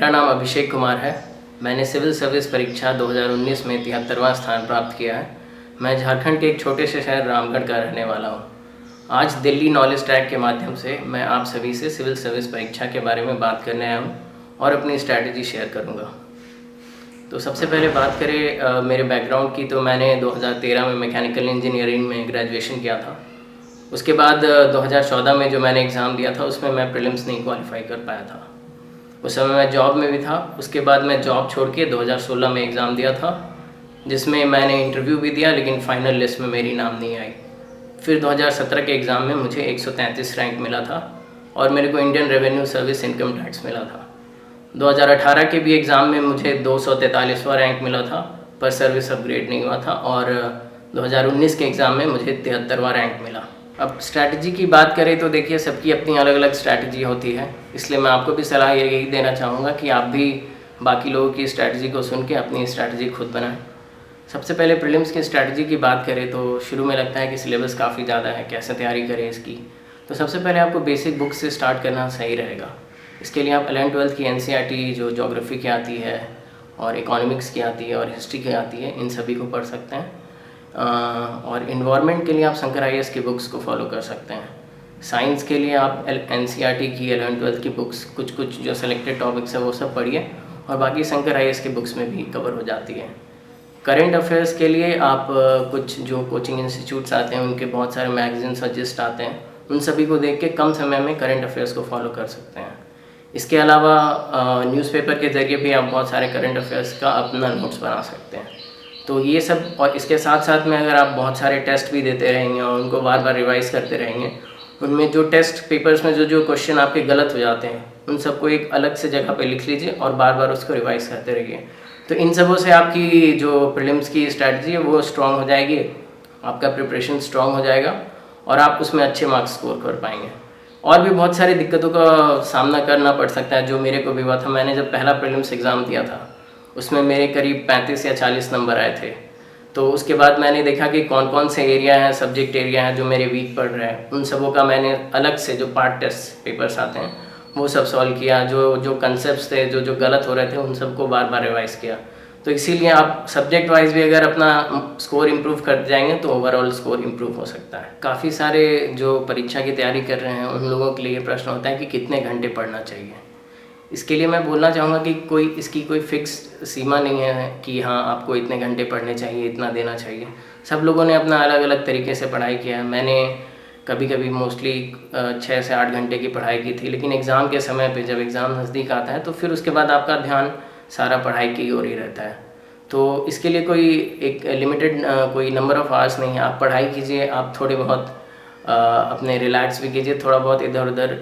मेरा नाम अभिषेक कुमार है। मैंने सिविल सर्विस परीक्षा 2019 में 73वां स्थान प्राप्त किया है। मैं झारखंड के एक छोटे से शहर रामगढ़ का रहने वाला हूँ। आज दिल्ली नॉलेज ट्रैक के माध्यम से मैं आप सभी से सिविल सर्विस परीक्षा के बारे में बात करने आया हूँ और अपनी स्ट्रैटेजी शेयर करूँगा। तो सबसे पहले बात करें मेरे बैकग्राउंड की, तो मैंने 2013 में मैकेनिकल इंजीनियरिंग में ग्रेजुएशन किया था। उसके बाद 2014 में जो मैंने एग्ज़ाम दिया था उसमें मैं प्रीलिम्स नहीं क्वालिफाई कर पाया था। उस समय मैं जॉब में भी था। उसके बाद मैं जॉब छोड़ के 2016 में एग्ज़ाम दिया था, जिसमें मैंने इंटरव्यू भी दिया, लेकिन फ़ाइनल लिस्ट में मेरी नाम नहीं आई। फिर 2017 के एग्ज़ाम में मुझे 133 रैंक मिला था और मेरे को Indian revenue service income tax मिला था। 2018 के भी एग्ज़ाम में मुझे 243वां रैंक मिला था, पर सर्विस अपग्रेड नहीं हुआ था। और 2019 के एग्ज़ाम में मुझे 73वां रैंक मिला। अब स्ट्रैटेजी की बात करें तो देखिए, सबकी अपनी अलग अलग स्ट्रैटेजी होती है, इसलिए मैं आपको भी सलाह यही देना चाहूँगा कि आप भी बाकी लोगों की स्ट्रैटेजी को सुन के अपनी स्ट्रैटेजी खुद बनाएं। सबसे पहले प्रीलिम्स की स्ट्रैटेजी की बात करें तो शुरू में लगता है कि सिलेबस काफ़ी ज़्यादा है, कैसे तैयारी करें इसकी। तो सबसे पहले आपको बेसिक बुक से स्टार्ट करना सही रहेगा। इसके लिए आप 11th-12th की NCERT जो ज्योग्राफी की आती है और इकोनॉमिक्स की आती है और हिस्ट्री की आती है, इन सभी को पढ़ सकते हैं। और इन्वायरमेंट के लिए आप शंकर IAS की बुक्स को फॉलो कर सकते हैं। साइंस के लिए आप NCERT की 11th-12th की बुक्स, कुछ जो सेलेक्टेड टॉपिक्स है वो सब पढ़िए, और बाकी शंकर IAS की बुक्स में भी कवर हो जाती है। करेंट अफेयर्स के लिए आप कुछ जो कोचिंग इंस्टीट्यूट्स आते हैं उनके बहुत सारे मैगजीन्स और जिस्ट आते हैं, उन सभी को देख के कम समय में करेंट अफेयर्स को फॉलो कर सकते हैं। इसके अलावा न्यूज़पेपर के ज़रिए भी आप बहुत सारे करंट अफेयर्स का अपना नोट्स बना सकते हैं। तो ये सब, और इसके साथ साथ में अगर आप बहुत सारे टेस्ट भी देते रहेंगे और उनको बार बार रिवाइज़ करते रहेंगे, उनमें जो टेस्ट पेपर्स में जो क्वेश्चन आपके गलत हो जाते हैं उन सबको एक अलग से जगह पे लिख लीजिए और बार बार उसको रिवाइज़ करते रहिए। तो इन सबों से आपकी जो प्रीलिम्स की स्ट्रैटेजी है वो स्ट्रॉन्ग हो जाएगी, आपका प्रिपरेशन स्ट्रॉन्ग हो जाएगा और आप उसमें अच्छे मार्क्स स्कोर कर पाएंगे। और भी बहुत सारी दिक्कतों का सामना करना पड़ सकता है, जो मेरे को भी हुआ था। मैंने जब पहला प्रीलिम्स एग्ज़ाम दिया था उसमें मेरे करीब 35 या 40 नंबर आए थे। तो उसके बाद मैंने देखा कि कौन कौन से एरिया हैं, सब्जेक्ट एरिया हैं जो मेरे वीक पड़ रहे हैं, उन सबों का मैंने अलग से जो पार्ट टेस्ट पेपर्स आते हैं वो सब सॉल्व किया। जो कंसेप्ट थे जो गलत हो रहे थे उन सबको बार बार रिवाइज़ किया। तो इसीलिए आप सब्जेक्ट वाइज भी अगर अपना स्कोर इम्प्रूव करते जाएंगे तो ओवरऑल स्कोर इम्प्रूव हो सकता है। काफ़ी सारे जो परीक्षा की तैयारी कर रहे हैं उन लोगों के लिए प्रश्न होता है कि कितने घंटे पढ़ना चाहिए। इसके लिए मैं बोलना चाहूँगा कि इसकी कोई फिक्स सीमा नहीं है कि हाँ आपको इतने घंटे पढ़ने चाहिए, इतना देना चाहिए। सब लोगों ने अपना अलग अलग तरीके से पढ़ाई किया है। मैंने कभी कभी मोस्टली 6 से 8 घंटे की पढ़ाई की थी, लेकिन एग्ज़ाम के समय पे जब एग्ज़ाम नज़दीक आता है तो फिर उसके बाद आपका ध्यान सारा पढ़ाई की ओर ही रहता है। तो इसके लिए कोई एक लिमिटेड कोई नंबर ऑफ़ आवर्स नहीं है। आप पढ़ाई कीजिए, आप थोड़े बहुत अपने रिलैक्स भी कीजिए, थोड़ा बहुत इधर उधर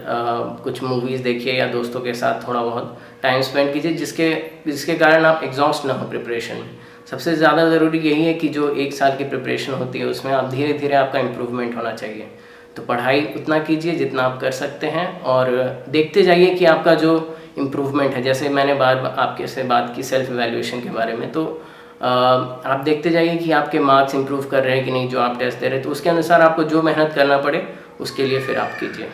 कुछ मूवीज़ देखिए या दोस्तों के साथ थोड़ा बहुत टाइम स्पेंड कीजिए, जिसके कारण आप एग्जॉस्ट ना हो प्रिपरेशन में। सबसे ज़्यादा ज़रूरी यही है कि जो 1 साल की प्रिपरेशन होती है उसमें आप धीरे धीरे आपका इम्प्रूवमेंट होना चाहिए। तो पढ़ाई उतना कीजिए जितना आप कर सकते हैं और देखते जाइए कि आपका जो इम्प्रूवमेंट है। जैसे मैंने आपके से बात की सेल्फ इवैल्यूएशन के बारे में, तो आप देखते जाइए कि आपके मार्क्स इंप्रूव कर रहे हैं कि नहीं जो आप टेस्ट दे रहे हैं, तो उसके अनुसार आपको जो मेहनत करना पड़े उसके लिए फिर आप कीजिए।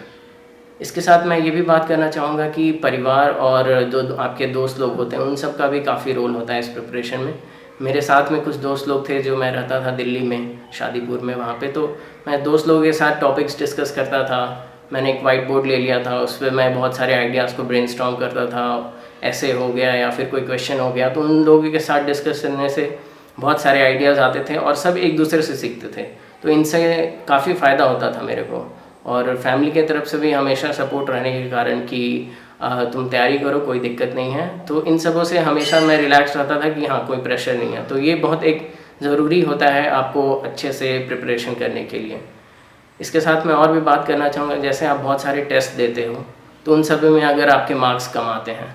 इसके साथ मैं ये भी बात करना चाहूँगा कि परिवार और जो आपके दोस्त लोग होते हैं उन सब का भी काफ़ी रोल होता है इस प्रिपरेशन में। मेरे साथ में कुछ दोस्त लोग थे, जो मैं रहता था दिल्ली में शादीपुर में, वहाँ पे तो मैं दोस्त लोगों के साथ टॉपिक्स डिस्कस करता था। मैंने एक वाइट बोर्ड ले लिया था, उस पर मैं बहुत सारे आइडियाज़ को ब्रेनस्टॉर्म करता था। ऐसे हो गया या फिर कोई क्वेश्चन हो गया तो उन लोगों के साथ डिस्कस करने से बहुत सारे आइडियाज़ आते थे और सब एक दूसरे से सीखते थे। तो इनसे काफ़ी फ़ायदा होता था मेरे को। और फैमिली की तरफ से भी हमेशा सपोर्ट रहने के कारण कि तुम तैयारी करो, कोई दिक्कत नहीं है। तो इन सबों से हमेशा मैं रिलैक्स रहता था कि हाँ कोई प्रेशर नहीं है। तो ये बहुत एक ज़रूरी होता है आपको अच्छे से प्रिपरेशन करने के लिए। इसके साथ मैं और भी बात करना चाहूँगा, जैसे आप बहुत सारे टेस्ट देते हो तो उन सभी में अगर आपके मार्क्स कम आते हैं,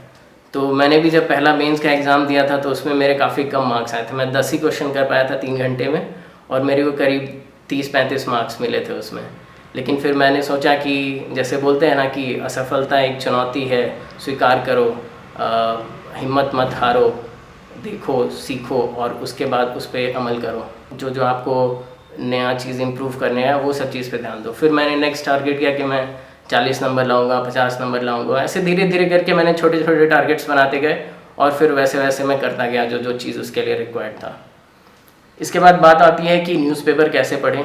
तो मैंने भी जब पहला मेंस का एग्ज़ाम दिया था तो उसमें मेरे काफ़ी कम मार्क्स आए थे। मैं 10 ही क्वेश्चन कर पाया था 3 घंटे में और मेरे को करीब 30-35 मार्क्स मिले थे उसमें। लेकिन फिर मैंने सोचा कि जैसे बोलते हैं ना कि असफलता एक चुनौती है, स्वीकार करो, हिम्मत मत हारो, देखो, सीखो और उसके बाद उस पर अमल करो। जो आपको नया चीज़ इम्प्रूव करने हैं वो सब चीज़ पे ध्यान दो। फिर मैंने नेक्स्ट टारगेट किया कि मैं 40 नंबर लाऊंगा, 50 नंबर लाऊंगा। ऐसे धीरे धीरे करके मैंने छोटे छोटे टारगेट्स बनाते गए और फिर वैसे वैसे मैं करता गया जो जो चीज़ उसके लिए रिक्वायर्ड था। इसके बाद बात आती है कि न्यूज़पेपर कैसे पढ़ें।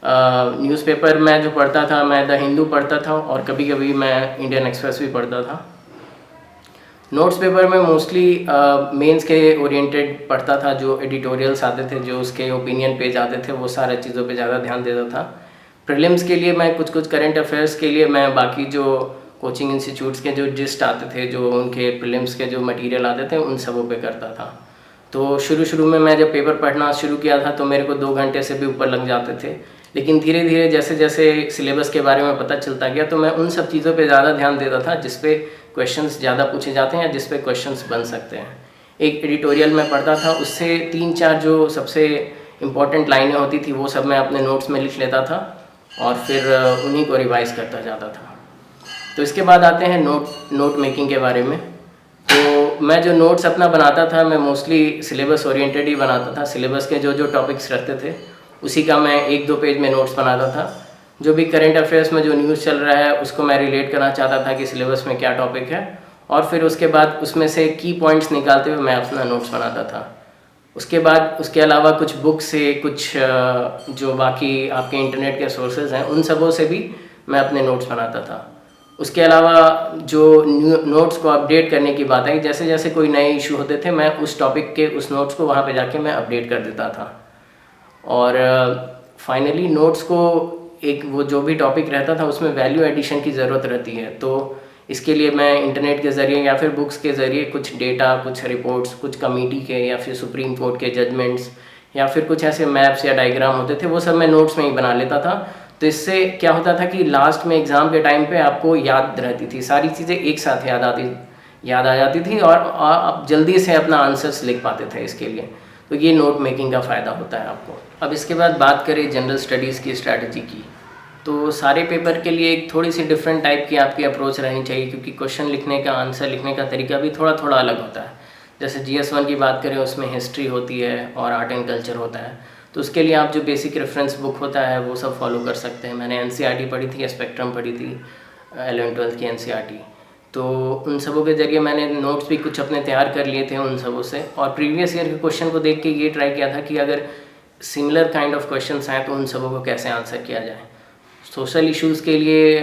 न्यूज़पेपर मैं जो पढ़ता था, मैं द हिंदू पढ़ता था और कभी कभी मैं इंडियन एक्सप्रेस भी पढ़ता था। नोट्स पेपर में मोस्टली मेंस के ओरिएंटेड पढ़ता था, जो एडिटोरियल्स आते थे, जो उसके ओपिनियन पेज आते थे, वो सारे चीज़ों पे ज़्यादा ध्यान देता था। प्रीलिम्स के लिए मैं कुछ करंट अफेयर्स के लिए मैं बाकी जो कोचिंग इंस्टीट्यूट्स के जो जिस्ट आते थे, जो उनके प्रीलिम्स के जो मटेरियल आते थे, उन सबों पे करता था। तो शुरू में मैं जब पेपर पढ़ना शुरू किया था तो मेरे को 2 घंटे से भी ऊपर लग जाते थे, लेकिन धीरे धीरे जैसे जैसे सिलेबस के बारे में पता चलता गया तो मैं उन सब चीज़ों पे ज़्यादा ध्यान देता था जिस पे क्वेश्चंस ज़्यादा पूछे जाते हैं या जिस पे क्वेश्चंस बन सकते हैं। एक एडिटोरियल में पढ़ता था, उससे 3-4 जो सबसे इम्पॉर्टेंट लाइनें होती थी वो सब मैं अपने नोट्स में लिख लेता था और फिर उन्हीं को रिवाइज़ करता जाता था। तो इसके बाद आते हैं नोट मेकिंग के बारे में। तो मैं जो नोट्स अपना बनाता था, मैं मोस्टली सिलेबस ओरिएंटेड ही बनाता था। सिलेबस के जो जो टॉपिक्स रहते थे उसी का मैं 1-2 पेज में नोट्स बनाता था। जो भी करंट अफेयर्स में जो न्यूज़ चल रहा है उसको मैं रिलेट करना चाहता था कि सिलेबस में क्या टॉपिक है, और फिर उसके बाद उसमें से की पॉइंट्स निकालते हुए मैं अपना नोट्स बनाता था। उसके बाद उसके अलावा कुछ बुक से, कुछ जो बाकी आपके इंटरनेट के सोर्सेज हैं उन सबों से भी मैं अपने नोट्स बनाता था। उसके अलावा जो नोट्स को अपडेट करने की बात आई, जैसे जैसे कोई नए इशू होते थे मैं उस टॉपिक के उस नोट्स को वहाँ पे जाके मैं अपडेट कर देता था। और फाइनली नोट्स को एक वो जो भी टॉपिक रहता था उसमें वैल्यू एडिशन की ज़रूरत रहती है, तो इसके लिए मैं इंटरनेट के ज़रिए या फिर बुक्स के ज़रिए कुछ डेटा, कुछ रिपोर्ट्स, कुछ कमेटी के या फिर सुप्रीम कोर्ट के जजमेंट्स या फिर कुछ ऐसे मैप्स या डायग्राम होते थे, वो सब मैं नोट्स में ही बना लेता था। तो इससे क्या होता था कि लास्ट में एग्ज़ाम के टाइम पे आपको याद रहती थी, सारी चीज़ें एक साथ याद आ जाती थी और आप जल्दी से अपना आंसर्स लिख पाते थे इसके लिए। तो ये नोट मेकिंग का फ़ायदा होता है आपको। अब इसके बाद बात करें जनरल स्टडीज़ की स्ट्रैटेजी की, तो सारे पेपर के लिए एक थोड़ी सी डिफरेंट टाइप की आपकी अप्रोच रहनी चाहिए, क्योंकि क्वेश्चन लिखने का, आंसर लिखने का तरीका भी थोड़ा थोड़ा अलग होता है। जैसे GS1 की बात करें, उसमें हिस्ट्री होती है और आर्ट एंड कल्चर होता है, तो उसके लिए आप जो बेसिक रेफरेंस बुक होता है वो सब फॉलो कर सकते हैं। मैंने NCERT पढ़ी थी या स्पेक्ट्रम पढ़ी थी, 11th-12th की NCERT, तो उन सबों के ज़रिए मैंने नोट्स भी कुछ अपने तैयार कर लिए थे उन सबों से, और प्रीवियस ईयर के क्वेश्चन को देख के ये ट्राई किया था कि अगर सिमिलर काइंड ऑफ क्वेश्चंस आए तो उन सबों को कैसे आंसर किया जाए। सोशल इश्यूज़ के लिए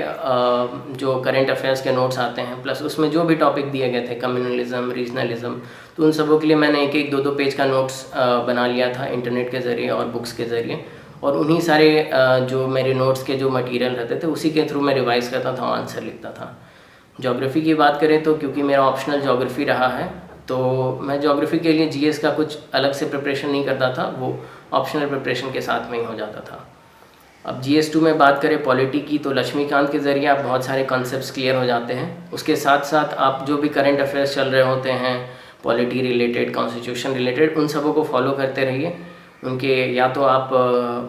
जो करंट अफेयर्स के नोट्स आते हैं, प्लस उसमें जो भी टॉपिक दिए गए थे, कम्युनलिज्म, रीजनलिज्म, तो उन सबों के लिए मैंने 1-1, 2-2 पेज का नोट्स बना लिया था इंटरनेट के ज़रिए और बुक्स के ज़रिए, और उन्हीं सारे जो मेरे नोट्स के जो मटेरियल रहते थे उसी के थ्रू मैं रिवाइज़ करता था, आंसर लिखता था। ज्योग्राफी की बात करें तो क्योंकि मेरा ऑप्शनल ज्योग्राफी रहा है, तो मैं ज्योग्राफी के लिए GS का कुछ अलग से प्रिपरेशन नहीं करता था, वो ऑप्शनल प्रिपरेशन के साथ में ही हो जाता था। अब GS2 में बात करें पॉलिटी की, तो लक्ष्मीकांत के ज़रिए आप बहुत सारे कॉन्सेप्ट्स क्लियर हो जाते हैं। उसके साथ साथ आप जो भी करंट अफेयर्स चल रहे होते हैं, पॉलिटी रिलेटेड, कॉन्स्टिट्यूशन रिलेटेड, उन सबों को फॉलो करते रहिए। उनके या तो आप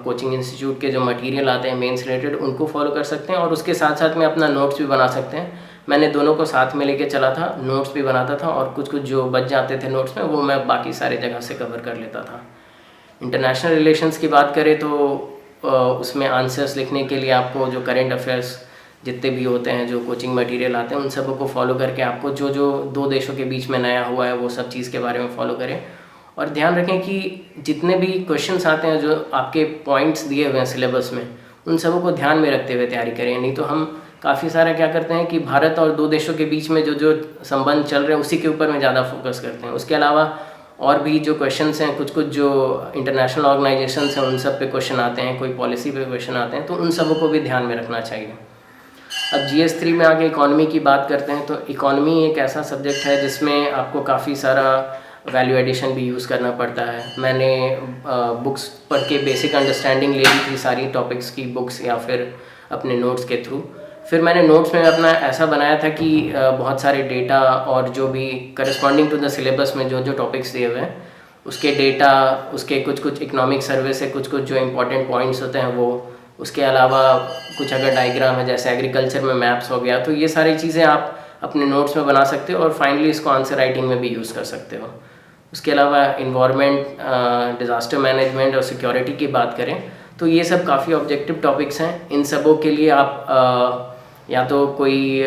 कोचिंग इंस्टीट्यूट के जो मटेरियल आते हैं मेंस रिलेटेड, उनको फॉलो कर सकते हैं, और उसके साथ साथ में अपना नोट्स भी बना सकते हैं। मैंने दोनों को साथ में लेके चला था, नोट्स भी बनाता था और कुछ जो बच जाते थे नोट्स में वो मैं बाकी सारे जगह से कवर कर लेता था। इंटरनेशनल रिलेशंस की बात करें तो उसमें आंसर्स लिखने के लिए आपको जो करंट अफेयर्स जितने भी होते हैं, जो कोचिंग मटेरियल आते हैं, उन सबों को फॉलो करके आपको जो जो 2 देशों के बीच में नया हुआ है वो सब चीज़ के बारे में फॉलो करें। और ध्यान रखें कि जितने भी क्वेश्चंस आते हैं जो आपके पॉइंट्स दिए हुए हैं सिलेबस में, उन सबों को ध्यान में रखते हुए तैयारी करें। नहीं तो हम काफ़ी सारा क्या करते हैं कि भारत और 2 देशों के बीच में जो जो संबंध चल रहे हैं उसी के ऊपर में ज़्यादा फोकस करते हैं। उसके अलावा और भी जो क्वेश्चंस हैं, कुछ जो इंटरनेशनल ऑर्गेनाइजेशंस हैं उन सब पे क्वेश्चन आते हैं, कोई पॉलिसी पे क्वेश्चन आते हैं, तो उन सबों को भी ध्यान में रखना चाहिए। अब GS3 में आके इकॉनमी की बात करते हैं, तो इकॉनमी एक ऐसा सब्जेक्ट है जिसमें आपको काफ़ी सारा वैल्यू एडिशन भी यूज़ करना पड़ता है। मैंने बुक्स पढ़ के बेसिक अंडरस्टैंडिंग ले ली थी सारी टॉपिक्स की, बुक्स या फिर अपने नोट्स के थ्रू। फिर मैंने नोट्स में अपना ऐसा बनाया था कि बहुत सारे डेटा और जो भी करस्पॉन्डिंग टू द सिलेबस में जो जो टॉपिक्स दिए हुए हैं उसके डेटा, उसके कुछ इकोनॉमिक सर्वे से कुछ जो इंपॉर्टेंट पॉइंट्स होते हैं वो, उसके अलावा कुछ अगर डायग्राम है जैसे एग्रीकल्चर में मैप्स हो गया, तो ये सारी चीज़ें आप अपने नोट्स में बना सकते हो और फाइनली इसको आंसर राइटिंग में भी यूज़ कर सकते हो। उसके अलावा इन्वायरमेंट, डिज़ास्टर मैनेजमेंट और सिक्योरिटी की बात करें तो ये सब काफ़ी ऑब्जेक्टिव टॉपिक्स हैं। इन सबों के लिए आप या तो कोई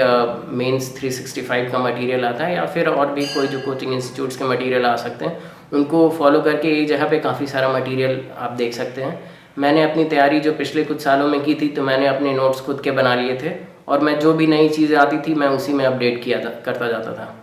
मेंस 365 का मटेरियल आता है, या फिर और भी कोई जो कोचिंग इंस्टीट्यूट्स के मटेरियल आ सकते हैं, उनको फॉलो करके एक जगह पे काफ़ी सारा मटेरियल आप देख सकते हैं। मैंने अपनी तैयारी जो पिछले कुछ सालों में की थी, तो मैंने अपने नोट्स खुद के बना लिए थे, और मैं जो भी नई चीज़ें आती थी मैं उसी में अपडेट करता जाता था।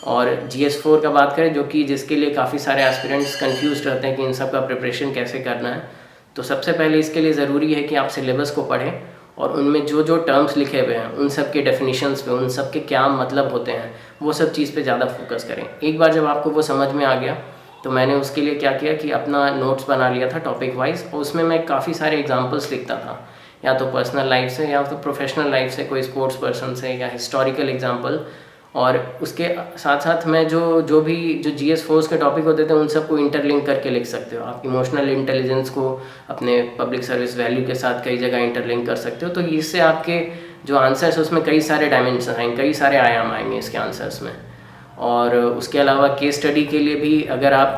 और GS4 का बात करें, जो कि जिसके लिए काफ़ी सारे एस्पिरेंट्स कंफ्यूज रहते हैं कि इन सब का प्रिपरेशन कैसे करना है, तो सबसे पहले इसके लिए ज़रूरी है कि आप सिलेबस को पढ़ें और उनमें जो जो टर्म्स लिखे हुए हैं उन सब के डेफिनेशंस पे, उन सब के क्या मतलब होते हैं, वो सब चीज़ पे ज़्यादा फोकस करें। एक बार जब आपको वो समझ में आ गया, तो मैंने उसके लिए क्या किया कि अपना नोट्स बना लिया था टॉपिक वाइज, और उसमें मैं काफ़ी सारे एग्जांपल्स लिखता था, या तो पर्सनल लाइफ से, या तो प्रोफेशनल लाइफ से, कोई स्पोर्ट्स पर्सन से, या हिस्टोरिकल एग्जांपल। और उसके साथ साथ मैं जो भी GS4 के टॉपिक होते थे उन सबको इंटरलिंक करके लिख सकते हो। आप इमोशनल इंटेलिजेंस को अपने पब्लिक सर्विस वैल्यू के साथ कई जगह इंटरलिंक कर सकते हो, तो इससे आपके जो आंसर्स है उसमें कई सारे डायमेंशन आएंगे, कई सारे आयाम आएंगे इसके आंसर्स में। और उसके अलावा केस स्टडी के लिए भी अगर आप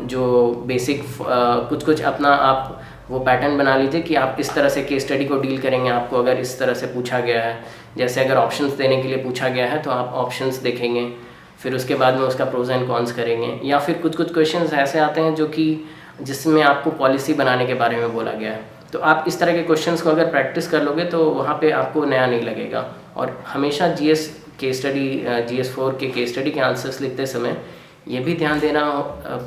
जो बेसिक कुछ अपना आप वो पैटर्न बना लीजिए कि आप किस तरह से केस स्टडी को डील करेंगे। आपको अगर इस तरह से पूछा गया है, जैसे अगर ऑप्शंस देने के लिए पूछा गया है, तो आप ऑप्शंस देखेंगे, फिर उसके बाद में उसका प्रोज एंड कॉन्स करेंगे। या फिर कुछ क्वेश्चंस ऐसे आते हैं जो कि जिसमें आपको पॉलिसी बनाने के बारे में बोला गया है, तो आप इस तरह के क्वेश्चंस को अगर प्रैक्टिस कर लोगे तो वहाँ पे आपको नया नहीं लगेगा। और हमेशा GS4 के केस स्टडी के आंसर्स लिखते समय ये भी ध्यान देना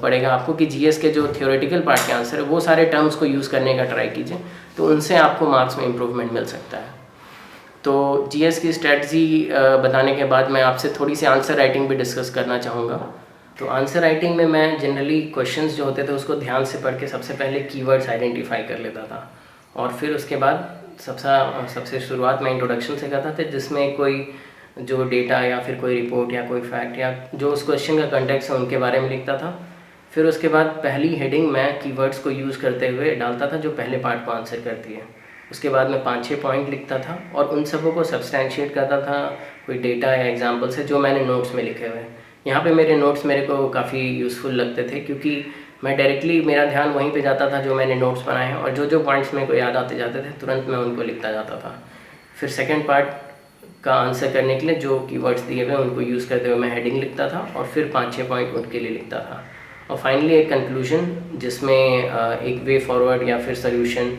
पड़ेगा आपको कि GS के जो थियोरेटिकल पार्ट के आंसर है वो सारे टर्म्स को यूज़ करने का ट्राई कीजिए, तो उनसे आपको मार्क्स में इम्प्रूवमेंट मिल सकता है। तो GS की स्ट्रेटजी बताने के बाद मैं आपसे थोड़ी सी आंसर राइटिंग भी डिस्कस करना चाहूँगा। तो आंसर राइटिंग में मैं जनरली क्वेश्चंस जो होते थे उसको ध्यान से पढ़ के सबसे पहले कीवर्ड्स आइडेंटिफाई कर लेता था, और फिर उसके बाद सबसे शुरुआत में इंट्रोडक्शन से करता था, जिसमें कोई जो डेटा या फिर कोई रिपोर्ट या कोई फैक्ट या जो उस क्वेश्चन का कंटेक्स्ट है उनके बारे में लिखता था। फिर उसके बाद पहली हेडिंग मैं कीवर्ड्स को यूज़ करते हुए डालता था जो पहले पार्ट को आंसर करती है। उसके बाद मैं 5-6 पॉइंट लिखता था और उन सबों को सब्सटैंशिएट करता था कोई डेटा या एग्जांपल से जो मैंने नोट्स में लिखे हुए हैं। यहाँ पे मेरे नोट्स मेरे को काफ़ी यूज़फुल लगते थे, क्योंकि मैं डायरेक्टली मेरा ध्यान वहीं पे जाता था जो मैंने नोट्स बनाए हैं, और जो पॉइंट्स मेरे को याद आते जाते थे तुरंत मैं उनको लिखता जाता था। फिर सेकेंड पार्ट का आंसर करने के लिए जो कीवर्ड्स दिए हुए उनको यूज़ करते हुए मैं हेडिंग लिखता था, और फिर 5-6 पॉइंट उनके लिए लिखता था, और फाइनली एक कंक्लूजन जिसमें एक वे फॉरवर्ड या फिर सोल्यूशन,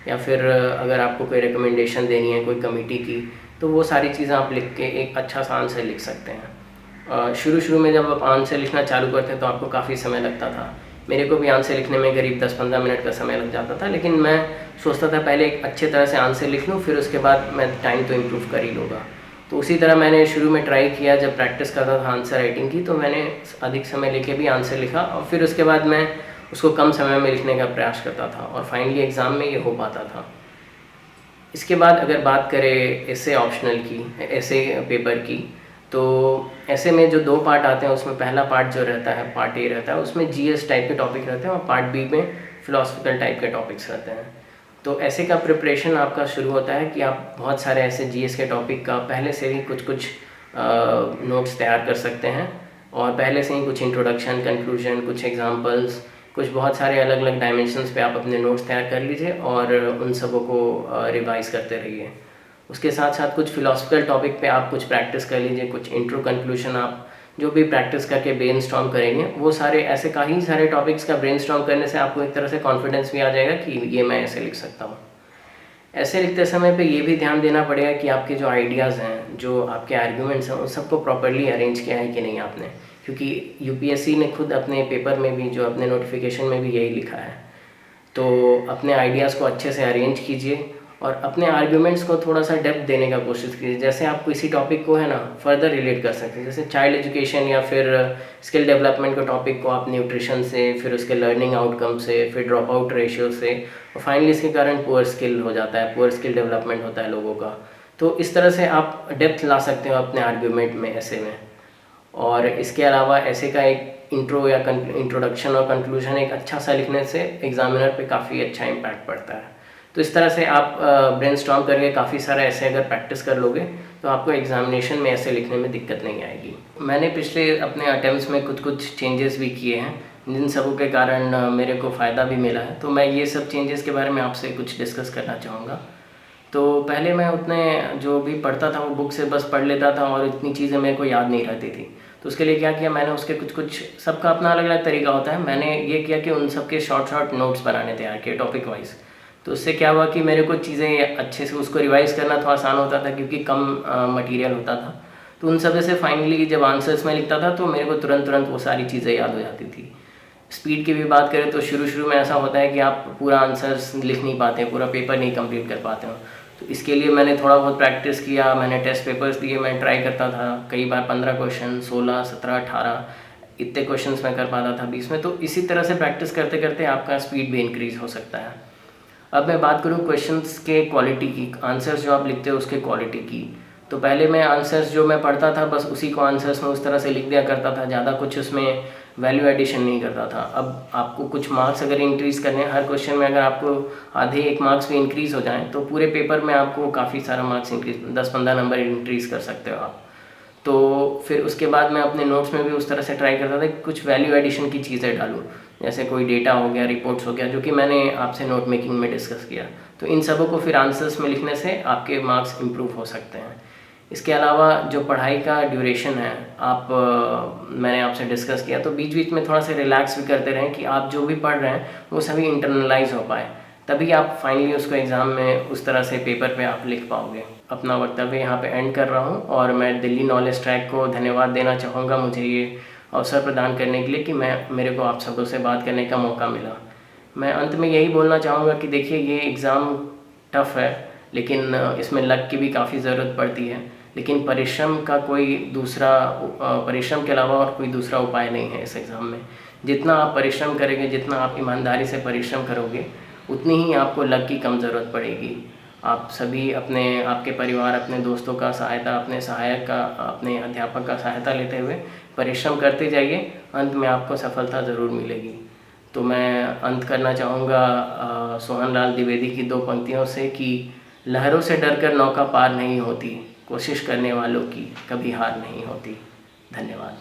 या फिर अगर आपको कोई रिकमेंडेशन देनी है कोई कमेटी की, तो वो सारी चीज़ें आप लिख के एक अच्छा सा आंसर लिख सकते हैं। शुरू में जब आप आंसर लिखना चालू करते हैं तो आपको काफ़ी समय लगता था, मेरे को भी आंसर लिखने में करीब 10-15 मिनट का समय लग जाता था, लेकिन मैं सोचता था पहले एक अच्छे तरह से आंसर लिख लूँ, फिर उसके बाद मैं टाइम तो इम्प्रूव कर ही लूँगा। तो उसी तरह मैंने शुरू में ट्राई किया, जब प्रैक्टिस करता था आंसर राइटिंग की, तो मैंने अधिक समय लेके भी आंसर लिखा, और फिर उसके बाद मैं उसको कम समय में लिखने का प्रयास करता था, और फाइनली एग्ज़ाम में ये हो पाता था। इसके बाद अगर बात करें ऐसे ऑप्शनल की, ऐसे पेपर की, तो ऐसे में जो 2 पार्ट आते हैं उसमें पहला पार्ट जो रहता है पार्ट ए रहता है, उसमें GS टाइप के टॉपिक रहते हैं, और पार्ट बी में फिलोसफिकल टाइप के टॉपिक्स रहते हैं। तो ऐसे का प्रिपरेशन आपका शुरू होता है कि आप बहुत सारे ऐसे GS के टॉपिक का पहले से ही कुछ नोट्स तैयार कर सकते हैं, और पहले से ही कुछ इंट्रोडक्शन, कंक्लूजन, कुछ एग्जांपल्स, कुछ बहुत सारे अलग अलग डायमेंशंस पे आप अपने नोट्स तैयार कर लीजिए और उन सबों को रिवाइज करते रहिए। उसके साथ साथ कुछ फिलोसफिकल टॉपिक पे आप कुछ प्रैक्टिस कर लीजिए, कुछ इंट्रो कंक्लूजन आप जो भी प्रैक्टिस करके ब्रेनस्टॉर्म करेंगे, वो सारे ऐसे कई सारे टॉपिक्स का ब्रेनस्टॉर्म करने से आपको एक तरह से कॉन्फिडेंस भी आ जाएगा कि ये मैं ऐसे लिख सकता हूँ। ऐसे लिखते समय पे ये भी ध्यान देना पड़ेगा कि आपके जो आइडियाज़ हैं, जो आपके आर्ग्यूमेंट्स हैं, उन सबको प्रॉपर्ली अरेंज किया है कि नहीं आपने, क्योंकि UPSC ने खुद अपने पेपर में भी, जो अपने नोटिफिकेशन में भी यही लिखा है। तो अपने आइडियाज़ को अच्छे से अरेंज कीजिए और अपने आर्ग्यूमेंट्स को थोड़ा सा डेप्थ देने का कोशिश कीजिए। जैसे आप किसी टॉपिक को है ना फर्दर रिलेट कर सकते हैं, जैसे चाइल्ड एजुकेशन या फिर स्किल डेवलपमेंट के टॉपिक को आप न्यूट्रिशन से, फिर उसके लर्निंग आउटकम से, फिर ड्रॉप आउट रेशियो से, और फाइनली इसके कारण पुअर स्किल हो जाता है, पुअर स्किल डेवलपमेंट होता है लोगों का। तो इस तरह से आप डेप्थ ला सकते हो अपने आर्ग्यूमेंट में ऐसे में। और इसके अलावा ऐसे का एक इंट्रो या इंट्रोडक्शन और कंक्लूजन एक अच्छा सा लिखने से एग्जामिनर पे काफ़ी अच्छा इम्पैक्ट पड़ता है। तो इस तरह से आप ब्रेनस्टॉर्म करके काफ़ी सारा ऐसे अगर प्रैक्टिस कर लोगे तो आपको एग्जामिनेशन में ऐसे लिखने में दिक्कत नहीं आएगी। मैंने पिछले अपने अटेम्प्ट्स में कुछ चेंजेस भी किए हैं, जिन सबों के कारण मेरे को फ़ायदा भी मिला है, तो मैं ये सब चेंजेस के बारे में आपसे कुछ डिस्कस करना चाहूँगा। तो पहले मैं उतने जो भी पढ़ता था वो बुक से बस पढ़ लेता था और इतनी चीज़ें मेरे को याद नहीं रहती थी। तो उसके लिए क्या किया मैंने, उसके कुछ सबका अपना अलग अलग तरीका होता है। मैंने ये किया कि उन सब के शॉर्ट नोट्स बनाने तैयार किए टॉपिक वाइज। तो उससे क्या हुआ कि मेरे को चीज़ें अच्छे से उसको रिवाइज़ करना थोड़ा आसान होता था क्योंकि कम मटेरियल होता था। तो उन सब से फाइनली जब आंसर्स में लिखता था तो मेरे को तुरंत वो सारी चीज़ें याद हो जाती थी। स्पीड की भी बात करें तो शुरू में ऐसा होता है कि आप पूरा आंसर्स लिख नहीं पाते, पूरा पेपर नहीं कंप्लीट कर पाते हो। तो इसके लिए मैंने थोड़ा बहुत प्रैक्टिस किया, मैंने टेस्ट पेपर्स दिए, मैं ट्राई करता था कई बार 15 क्वेश्चन, 16, 17, 18 इतने क्वेश्चंस मैं कर पाता था 20 में। तो इसी तरह से प्रैक्टिस करते करते आपका स्पीड भी इंक्रीज़ हो सकता है। अब मैं बात करूँ क्वेश्चंस के क्वालिटी की, आंसर्स जो आप लिखते हो उसके क्वालिटी की। तो पहले मैं आंसर्स जो मैं पढ़ता था बस उसी को आंसर्स में उस तरह से लिख दिया करता था, ज़्यादा कुछ उसमें वैल्यू एडिशन नहीं करता था। अब आपको कुछ मार्क्स अगर इंक्रीज़ करने हैं, हर क्वेश्चन में अगर आपको आधे 1 मार्क्स भी इंक्रीज़ हो जाएँ तो पूरे पेपर में आपको काफ़ी सारा मार्क्स इंक्रीज़ 10-15 नंबर इंक्रीज़ कर सकते हो आप। तो फिर उसके बाद मैं अपने नोट्स में भी उस तरह से ट्राई करता था कि कुछ वैल्यू एडिशन की चीज़ें डालूँ, जैसे कोई डेटा हो गया, रिपोर्ट्स हो गया, जो कि मैंने आपसे नोट मेकिंग में डिस्कस किया। तो इन सबों को फिर आंसर्स में लिखने से आपके मार्क्स इम्प्रूव हो सकते हैं। इसके अलावा जो पढ़ाई का ड्यूरेशन है, मैंने आपसे डिस्कस किया, तो बीच बीच में थोड़ा सा रिलैक्स भी करते रहें कि आप जो भी पढ़ रहे हैं वो सभी इंटरनलाइज हो पाए, तभी आप फाइनली उसको एग्ज़ाम में उस तरह से पेपर पे आप लिख पाओगे। अपना वक्तव्य यहाँ पे एंड कर रहा हूँ और मैं दिल्ली नॉलेज ट्रैक को धन्यवाद देना चाहूँगा मुझे ये अवसर प्रदान करने के लिए कि मेरे को आप सबों से बात करने का मौका मिला। मैं अंत में यही बोलना चाहूँगा कि देखिए ये एग्ज़ाम टफ़ है, लेकिन इसमें लक की भी काफ़ी ज़रूरत पड़ती है, लेकिन परिश्रम के अलावा और कोई दूसरा उपाय नहीं है इस एग्ज़ाम में। जितना आप परिश्रम करेंगे, जितना आप ईमानदारी से परिश्रम करोगे, उतनी ही आपको लक की कम ज़रूरत पड़ेगी। आप सभी आपके परिवार, अपने दोस्तों का सहायता, अपने सहायक का, अपने अध्यापक का सहायता लेते हुए परिश्रम करते जाइए, अंत में आपको सफलता ज़रूर मिलेगी। तो मैं अंत करना चाहूँगा सोहनलाल द्विवेदी की 2 पंक्तियों से कि लहरों से डरकर नौका पार नहीं होती, कोशिश करने वालों की कभी हार नहीं होती। धन्यवाद।